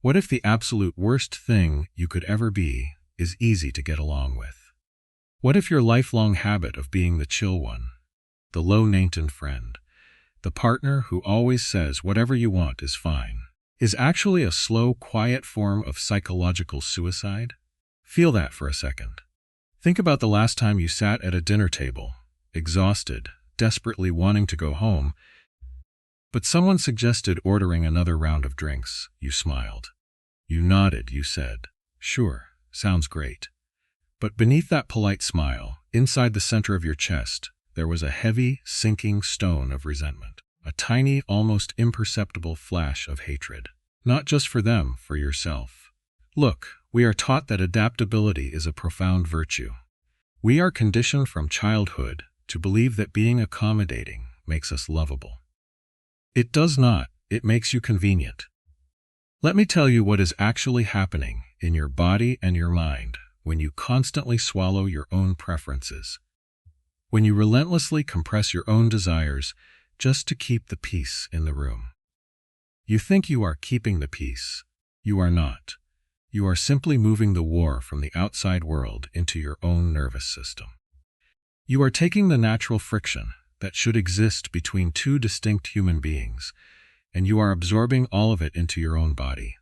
What if the absolute worst thing you could ever be is easy to get along with? What if your lifelong habit of being the chill one, the low-maintenance friend, the partner who always says whatever you want is fine, is actually a slow, quiet form of psychological suicide? Feel that for a second. Think about the last time you sat at a dinner table, exhausted, desperately wanting to go home, but someone suggested ordering another round of drinks. You smiled. You nodded, you said, "Sure, sounds great." But beneath that polite smile, inside the center of your chest, there was a heavy, sinking stone of resentment. A tiny, almost imperceptible flash of hatred. Not just for them, for yourself. Look, we are taught that adaptability is a profound virtue. We are conditioned from childhood to believe that being accommodating makes us lovable. It does not. It makes you convenient. Let me tell you what is actually happening in your body and your mind when you constantly swallow your own preferences. When you relentlessly compress your own desires just to keep the peace in the room. You think you are keeping the peace. You are not. You are simply moving the war from the outside world into your own nervous system. You are taking the natural friction that should exist between two distinct human beings, and you are absorbing all of it into your own body.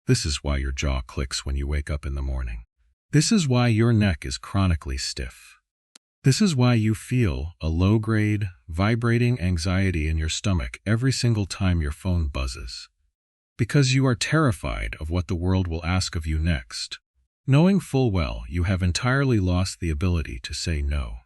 This is why your jaw clicks when you wake up in the morning. This is why your neck is chronically stiff. This is why you feel a low-grade, vibrating anxiety in your stomach every single time your phone buzzes. Because you are terrified of what the world will ask of you next, knowing full well you have entirely lost the ability to say no.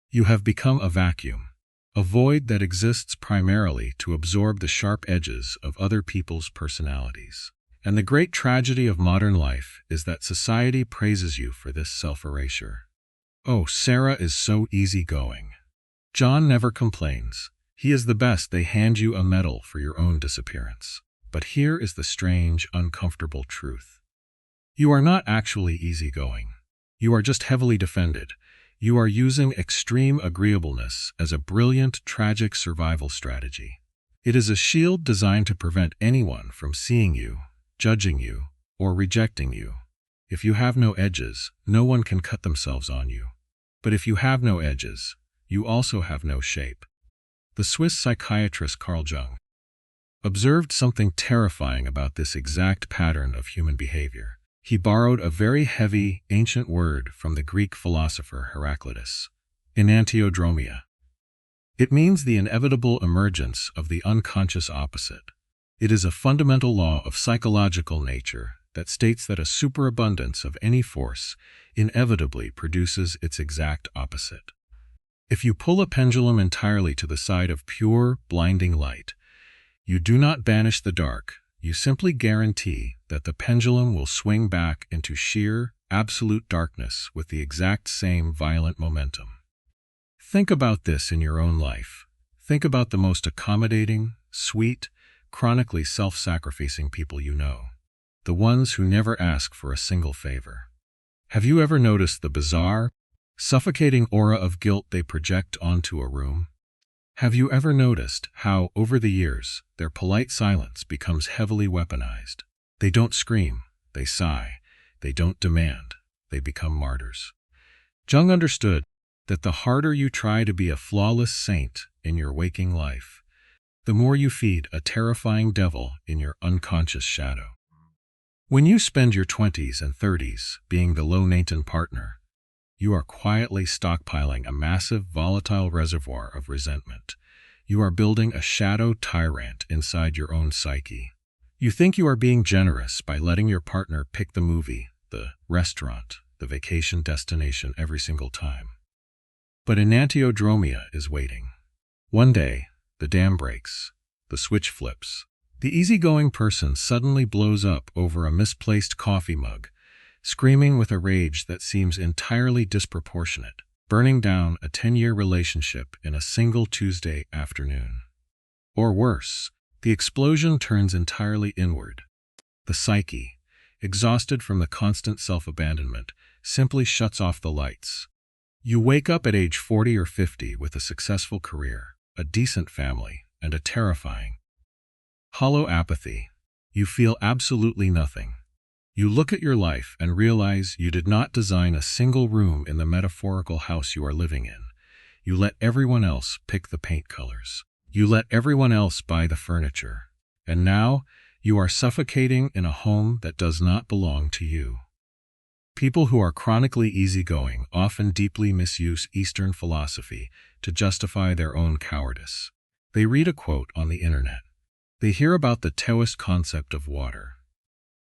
You have become a vacuum, a void that exists primarily to absorb the sharp edges of other people's personalities. And the great tragedy of modern life is that society praises you for this self-erasure. Oh, Sarah is so easygoing. John never complains. He is the best. They hand you a medal for your own disappearance. But here is the strange, uncomfortable truth. You are not actually easygoing. You are just heavily defended. You are using extreme agreeableness as a brilliant, tragic survival strategy. It is a shield designed to prevent anyone from seeing you, judging you, or rejecting you. If you have no edges, no one can cut themselves on you. But if you have no edges, you also have no shape. The Swiss psychiatrist Carl Jung observed something terrifying about this exact pattern of human behavior. He borrowed a very heavy, ancient word from the Greek philosopher Heraclitus, Enantiodromia. It means the inevitable emergence of the unconscious opposite. It is a fundamental law of psychological nature that states that a superabundance of any force inevitably produces its exact opposite. If you pull a pendulum entirely to the side of pure, blinding light, you do not banish the dark, you simply guarantee that the pendulum will swing back into sheer, absolute darkness with the exact same violent momentum. Think about this in your own life. Think about the most accommodating, sweet, chronically self-sacrificing people you know. The ones who never ask for a single favor. Have you ever noticed the bizarre, suffocating aura of guilt they project onto a room? Have you ever noticed how, over the years, their polite silence becomes heavily weaponized? They don't scream, they sigh, they don't demand, they become martyrs. Jung understood that the harder you try to be a flawless saint in your waking life, the more you feed a terrifying devil in your unconscious shadow. When you spend your 20s and 30s being the low-maintenance partner, you are quietly stockpiling a massive, volatile reservoir of resentment. You are building a shadow-tyrant inside your own psyche. You think you are being generous by letting your partner pick the movie, the restaurant, the vacation destination every single time. But Enantiodromia is waiting. One day, the dam breaks, the switch flips. The easygoing person suddenly blows up over a misplaced coffee mug, screaming with a rage that seems entirely disproportionate, burning down a 10-year relationship in a single Tuesday afternoon. Or worse, the explosion turns entirely inward. The psyche, exhausted from the constant self-abandonment, simply shuts off the lights. You wake up at age 40 or 50 with a successful career, a decent family, and a terrifying, hollow apathy. You feel absolutely nothing. You look at your life and realize you did not design a single room in the metaphorical house you are living in. You let everyone else pick the paint colors. You let everyone else buy the furniture. And now, you are suffocating in a home that does not belong to you. People who are chronically easygoing often deeply misuse Eastern philosophy to justify their own cowardice. They read a quote on the internet. They hear about the Taoist concept of water.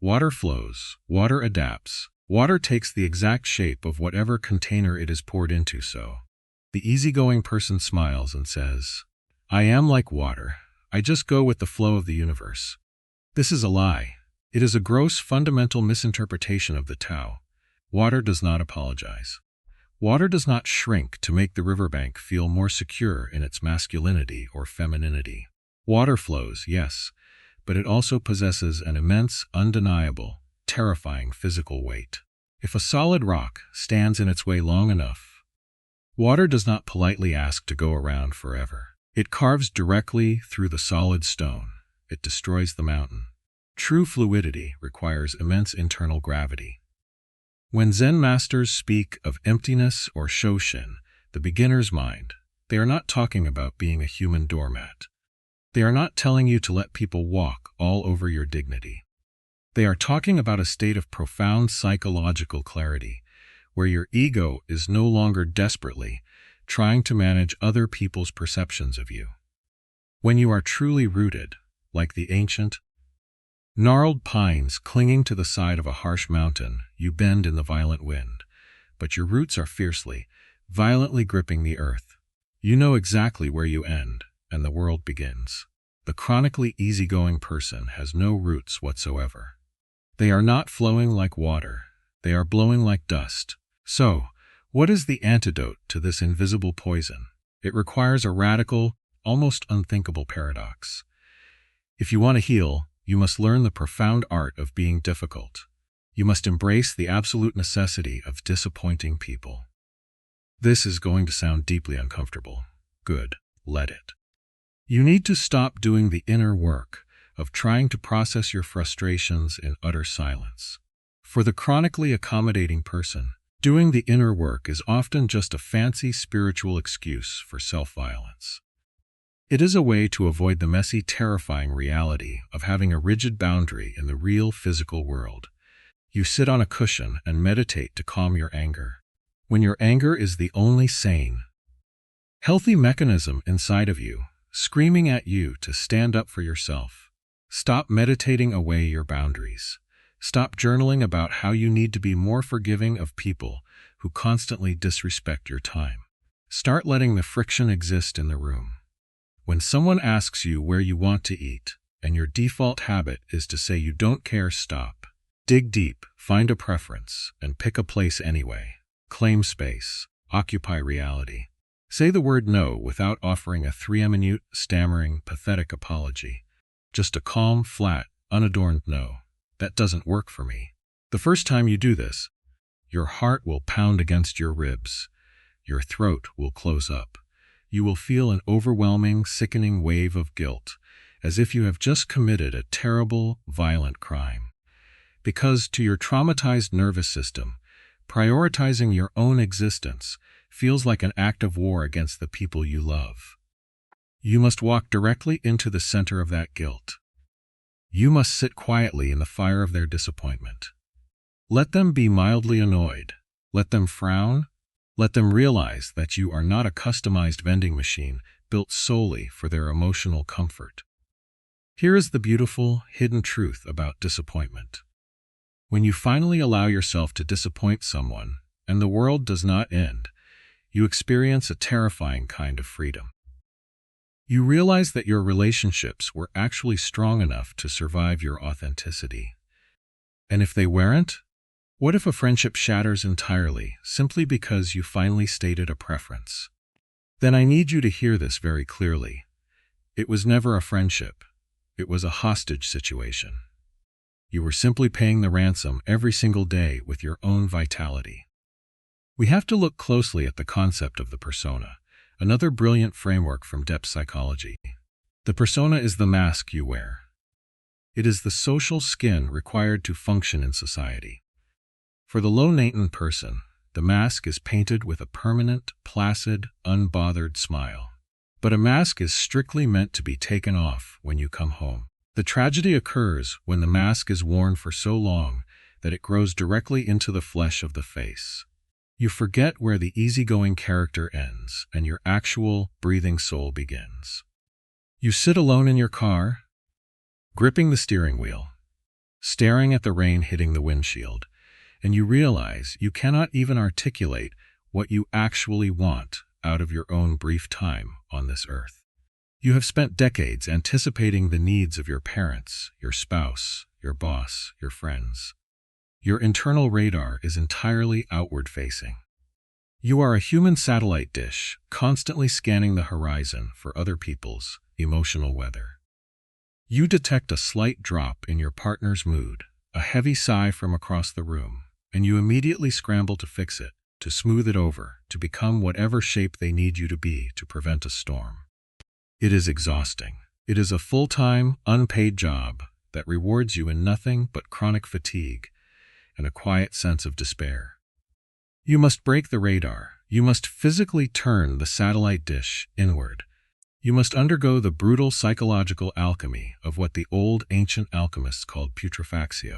Water flows, water adapts, water takes the exact shape of whatever container it is poured into. So, the easygoing person smiles and says, I am like water. I just go with the flow of the universe. This is a lie. It is a gross fundamental misinterpretation of the Tao. Water does not apologize. Water does not shrink to make the riverbank feel more secure in its masculinity or femininity. Water flows, yes, but it also possesses an immense, undeniable, terrifying physical weight. If a solid rock stands in its way long enough, water does not politely ask to go around forever. It carves directly through the solid stone. It destroys the mountain. True fluidity requires immense internal gravity. When Zen masters speak of emptiness or Shoshin, the beginner's mind, they are not talking about being a human doormat. They are not telling you to let people walk all over your dignity. They are talking about a state of profound psychological clarity, where your ego is no longer desperately trying to manage other people's perceptions of you. When you are truly rooted, like the ancient, gnarled pines clinging to the side of a harsh mountain, you bend in the violent wind, but your roots are fiercely, violently gripping the earth. You know exactly where you end, and the world begins. The chronically easygoing person has no roots whatsoever. They are not flowing like water. They are blowing like dust. So, what is the antidote to this invisible poison? It requires a radical, almost unthinkable paradox. If you want to heal, you must learn the profound art of being difficult. You must embrace the absolute necessity of disappointing people. This is going to sound deeply uncomfortable. Good, let it. You need to stop doing the inner work of trying to process your frustrations in utter silence. For the chronically accommodating person, doing the inner work is often just a fancy spiritual excuse for self-violence. It is a way to avoid the messy, terrifying reality of having a rigid boundary in the real physical world. You sit on a cushion and meditate to calm your anger. When your anger is the only sane, healthy mechanism inside of you, screaming at you to stand up for yourself. Stop meditating away your boundaries. Stop journaling about how you need to be more forgiving of people who constantly disrespect your time. Start letting the friction exist in the room. When someone asks you where you want to eat, and your default habit is to say you don't care, stop. Dig deep, find a preference, and pick a place anyway. Claim space. Occupy reality. Say the word no without offering a 3-minute, stammering, pathetic apology. Just a calm, flat, unadorned no. That doesn't work for me. The first time you do this, your heart will pound against your ribs. Your throat will close up. You will feel an overwhelming, sickening wave of guilt, as if you have just committed a terrible, violent crime. Because to your traumatized nervous system, prioritizing your own existence feels like an act of war against the people you love. You must walk directly into the center of that guilt. You must sit quietly in the fire of their disappointment. Let them be mildly annoyed. Let them frown. Let them realize that you are not a customized vending machine built solely for their emotional comfort. Here is the beautiful, hidden truth about disappointment. When you finally allow yourself to disappoint someone, and the world does not end, you experience a terrifying kind of freedom. You realize that your relationships were actually strong enough to survive your authenticity. And if they weren't, what if a friendship shatters entirely simply because you finally stated a preference? Then I need you to hear this very clearly. It was never a friendship. It was a hostage situation. You were simply paying the ransom every single day with your own vitality. We have to look closely at the concept of the persona, another brilliant framework from depth psychology. The persona is the mask you wear. It is the social skin required to function in society. For the low-maintenance person, the mask is painted with a permanent, placid, unbothered smile. But a mask is strictly meant to be taken off when you come home. The tragedy occurs when the mask is worn for so long that it grows directly into the flesh of the face. You forget where the easygoing character ends and your actual, breathing soul begins. You sit alone in your car, gripping the steering wheel, staring at the rain hitting the windshield, and you realize you cannot even articulate what you actually want out of your own brief time on this earth. You have spent decades anticipating the needs of your parents, your spouse, your boss, your friends. Your internal radar is entirely outward-facing. You are a human satellite dish, constantly scanning the horizon for other people's emotional weather. You detect a slight drop in your partner's mood, a heavy sigh from across the room, and you immediately scramble to fix it, to smooth it over, to become whatever shape they need you to be to prevent a storm. It is exhausting. It is a full-time, unpaid job that rewards you in nothing but chronic fatigue and a quiet sense of despair. You must break the radar. You must physically turn the satellite dish inward. You must undergo the brutal psychological alchemy of what the old ancient alchemists called putrefaction,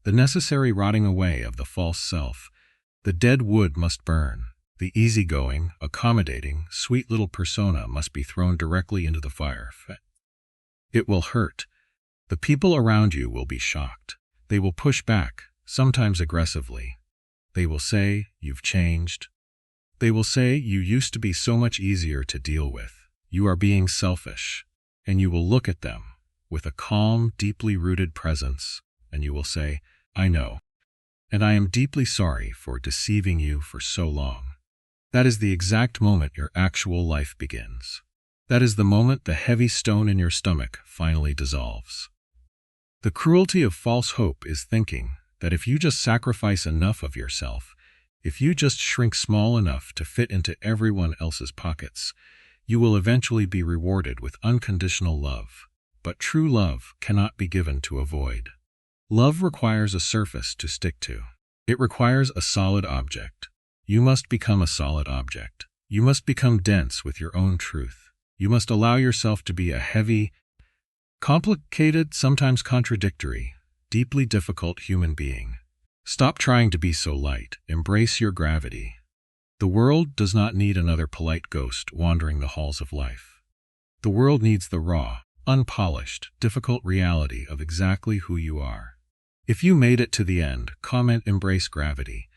the necessary rotting away of the false self. The dead wood must burn. The easygoing, accommodating, sweet little persona must be thrown directly into the fire. It will hurt. The people around you will be shocked. They will push back, sometimes aggressively. They will say, "You've changed." They will say, "You used to be so much easier to deal with. You are being selfish." And you will look at them with a calm, deeply rooted presence, and you will say, "I know. And I am deeply sorry for deceiving you for so long." That is the exact moment your actual life begins. That is the moment the heavy stone in your stomach finally dissolves. The cruelty of false hope is thinking that if you just sacrifice enough of yourself, if you just shrink small enough to fit into everyone else's pockets, you will eventually be rewarded with unconditional love. But true love cannot be given to a void. Love requires a surface to stick to. It requires a solid object. You must become a solid object. You must become dense with your own truth. You must allow yourself to be a heavy, complicated, sometimes contradictory, deeply difficult human being. Stop trying to be so light. Embrace your gravity. The world does not need another polite ghost wandering the halls of life. The world needs the raw, unpolished, difficult reality of exactly who you are. If you made it to the end, comment "Embrace gravity,"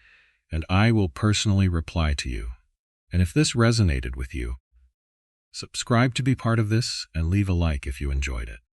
and I will personally reply to you. And if this resonated with you, subscribe to be part of this and leave a like if you enjoyed it.